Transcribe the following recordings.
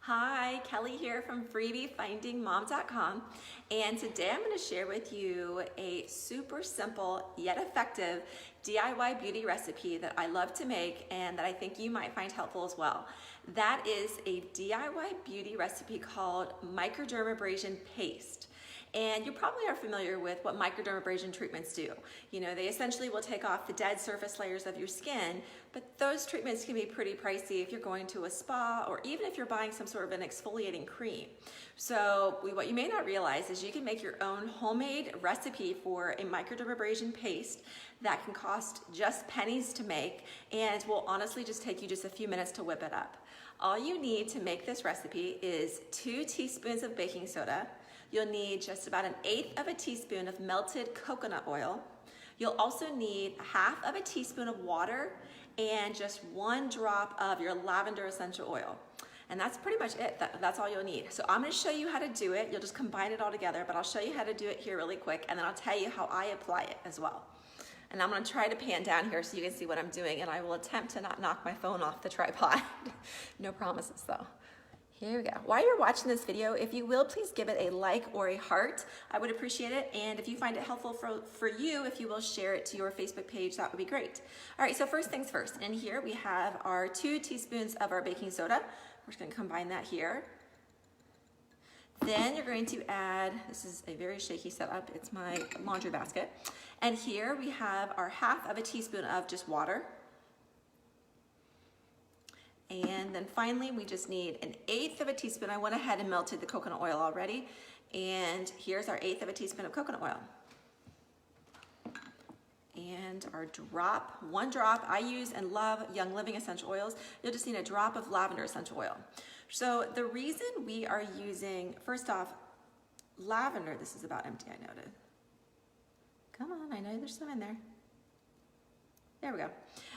Hi, Kelly here from freebiefindingmom.com, and today I'm going to share with you a super simple yet effective DIY beauty recipe that I love to make and that I think you might find helpful as well. That is a DIY beauty recipe called Microdermabrasion Paste. And you probably are familiar with what microdermabrasion treatments do. You know, they essentially will take off the dead surface layers of your skin, but those treatments can be pretty pricey if you're going to a spa or even if you're buying some sort of an exfoliating cream. So what you may not realize is you can make your own homemade recipe for a microdermabrasion paste that can cost just pennies to make and will honestly just take you just a few minutes to whip it up. All you need to make this recipe is 2 teaspoons of baking soda. You'll need just about 1/8 of a teaspoon of melted coconut oil. You'll also need 1/2 of a teaspoon of water and just 1 drop of your lavender essential oil. And that's pretty much it. That's all you'll need. So I'm going to show you how to do it. You'll just combine it all together, but I'll show you how to do it here really quick, and then I'll tell you how I apply it as well. And I'm going to try to pan down here so you can see what I'm doing, and I will attempt to not knock my phone off the tripod. No promises though. Here we go. While you're watching this video, if you will, please give it a like or a heart. I would appreciate it. And if you find it helpful for you, if you will share it to your Facebook page, that would be great. All right, so first things first. In here we have our 2 teaspoons of our baking soda. We're just going to combine that here. Then you're going to add, this is a very shaky setup, it's my laundry basket. And here we have our 1/2 of a teaspoon of just water. And then finally, we just need 1/8 of a teaspoon. I went ahead and melted the coconut oil already. And here's our 1/8 of a teaspoon of coconut oil. And our drop, 1 drop. I use and love Young Living essential oils. You'll just need a drop of lavender essential oil. So the reason we are using, first off, lavender, this is about empty, I noted. Come on, I know there's some in there. There we go.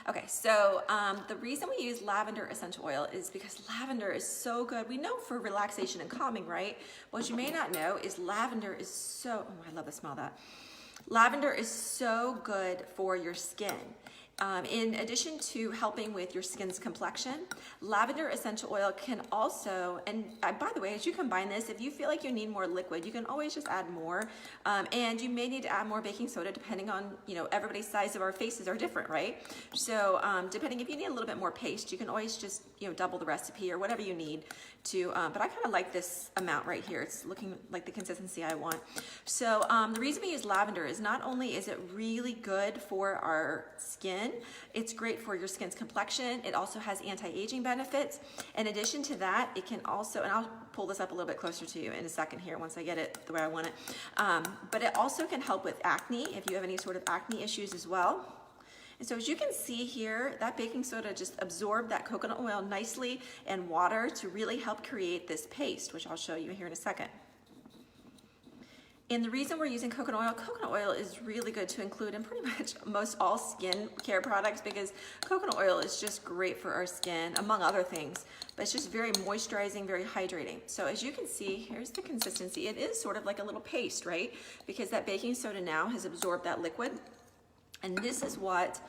Okay, so the reason we use lavender essential oil is because lavender is so good. We know for relaxation and calming, right? What you may not know is lavender is so, oh, I love the smell of that. Lavender is so good for your skin. In addition to helping with your skin's complexion, lavender essential oil can also, and by the way, as you combine this, if you feel like you need more liquid, you can always just add more. And you may need to add more baking soda depending on, you know, everybody's size of our faces are different, right? So depending if you need a little bit more paste, you can always just, you know, double the recipe or whatever you need to, but I kind of like this amount right here. It's looking like the consistency I want. So the reason we use lavender is not only is it really good for our skin, it's great for your skin's complexion. It also has anti-aging benefits. In addition to that, it can also, and I'll pull this up a little bit closer to you in a second here once I get it the way I want it, but it also can help with acne if you have any sort of acne issues as well. And so as you can see here, that baking soda just absorbed that coconut oil nicely and water to really help create this paste, which I'll show you here in a second. And the reason we're using coconut oil is really good to include in pretty much most all skin care products because coconut oil is just great for our skin, among other things, but it's just very moisturizing, very hydrating. So as you can see, here's the consistency. It is sort of like a little paste, right? Because that baking soda now has absorbed that liquid. And this is what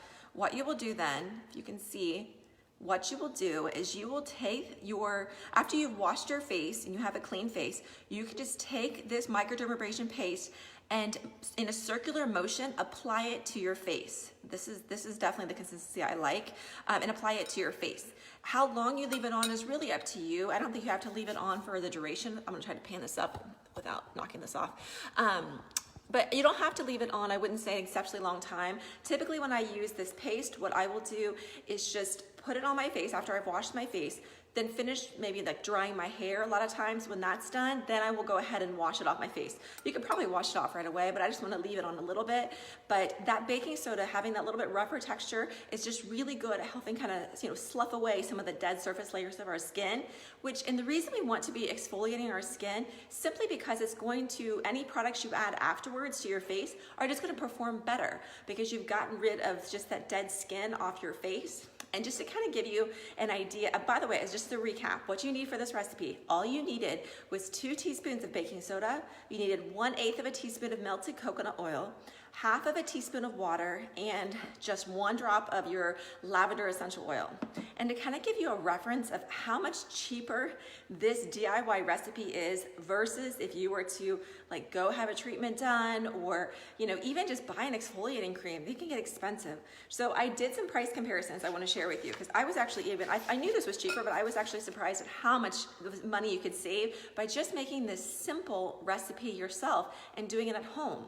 you will do then, if you can see, what you will do is you will take your, after you've washed your face and you have a clean face, you can just take this microdermabrasion paste and in a circular motion, apply it to your face. This is definitely the consistency I like, and apply it to your face. How long you leave it on is really up to you. I don't think you have to leave it on for the duration. I'm gonna try to pan this up without knocking this off. But you don't have to leave it on, I wouldn't say an exceptionally long time. Typically when I use this paste, what I will do is just put it on my face after I've washed my face, then finish maybe like drying my hair a lot of times. When that's done, then I will go ahead and wash it off my face. You could probably wash it off right away, but I just want to leave it on a little bit. But that baking soda, having that little bit rougher texture, is just really good at helping kind of, you know, slough away some of the dead surface layers of our skin, and the reason we want to be exfoliating our skin, simply because it's going to, any products you add afterwards to your face are just going to perform better because you've gotten rid of just that dead skin off your face. And just to kind of give you an idea, by the way, as just to recap, what you need for this recipe, all you needed was 2 teaspoons of baking soda, you needed 1/8 of a teaspoon of melted coconut oil, half of a teaspoon of water, and just 1 drop of your lavender essential oil. And to kind of give you a reference of how much cheaper this DIY recipe is versus if you were to like go have a treatment done, or even just buy an exfoliating cream, they can get expensive. So I did some price comparisons I want to share with you, because I was actually I knew this was cheaper, but I was actually surprised at how much money you could save by just making this simple recipe yourself and doing it at home.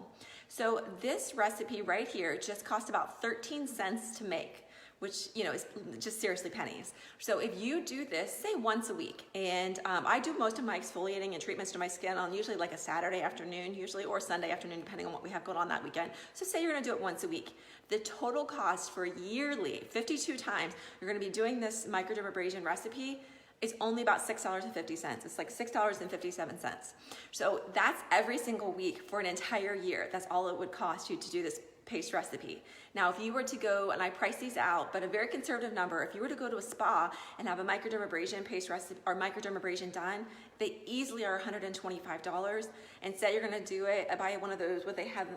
So this recipe right here just cost about 13 cents to make, which is just seriously pennies. So if you do this, say once a week, and I do most of my exfoliating and treatments to my skin on usually like a Saturday afternoon, or Sunday afternoon, depending on what we have going on that weekend. So say you're gonna do it once a week. The total cost for yearly, 52 times, you're gonna be doing this microdermabrasion recipe, it's only about $6.50. It's like $6.57. So that's every single week for an entire year. That's all it would cost you to do this paste recipe. Now, if you were to go, and I price these out, but a very conservative number, if you were to go to a spa and have a microdermabrasion paste recipe or microdermabrasion done, they easily are $125. And say you're gonna do it, buy one of those,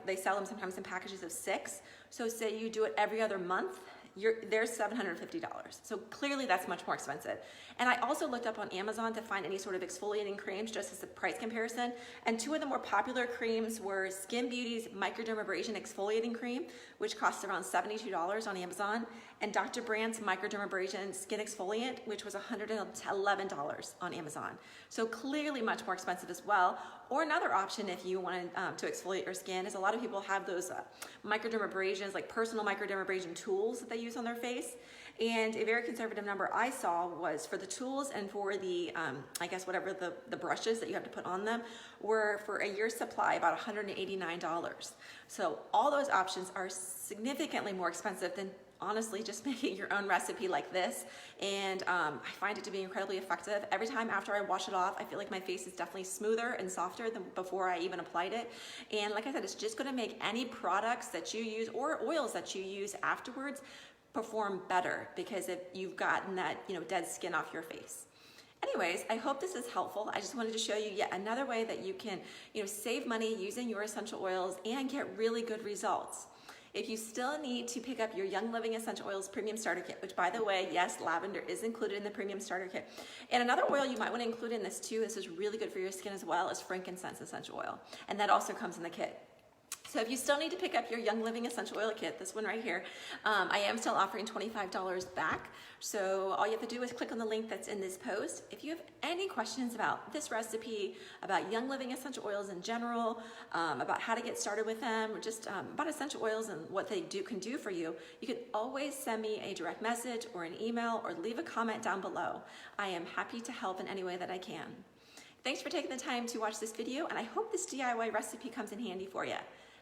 they sell them sometimes in packages of 6. So say you do it every other month, there's $750. So clearly that's much more expensive. And I also looked up on Amazon to find any sort of exfoliating creams just as a price comparison. And 2 of the more popular creams were Skin Beauty's Microdermabrasion Exfoliating Cream, which costs around $72 on Amazon, and Dr. Brandt's Microdermabrasion Skin Exfoliant, which was $111 on Amazon. So clearly much more expensive as well. Or another option, if you wanted to exfoliate your skin, is a lot of people have those microdermabrasions, like personal microdermabrasion tools that they use on their face. And a very conservative number I saw was for the tools and for the, I guess whatever the brushes that you have to put on them, were for a year's supply about $189. So all those options are significantly more expensive than honestly just making your own recipe like this. And I find it to be incredibly effective. Every time after I wash it off, I feel like my face is definitely smoother and softer than before I even applied it. And like I said, it's just gonna make any products that you use or oils that you use afterwards perform better, because if you've gotten that dead skin off your face. Anyways, I hope this is helpful. I just wanted to show you yet another way that you can save money using your essential oils and get really good results. If you still need to pick up your Young Living Essential Oils Premium Starter Kit, which by the way, yes, lavender is included in the Premium Starter Kit. And another oil you might want to include in this too, this is really good for your skin as well, is frankincense essential oil. And that also comes in the kit. So if you still need to pick up your Young Living Essential Oil Kit, this one right here, I am still offering $25 back. So all you have to do is click on the link that's in this post. If you have any questions about this recipe, about Young Living Essential Oils in general, about how to get started with them, or just about essential oils and what they can do for you, you can always send me a direct message or an email or leave a comment down below. I am happy to help in any way that I can. Thanks for taking the time to watch this video, and I hope this DIY recipe comes in handy for you.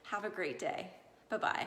Have a great day. Bye-bye.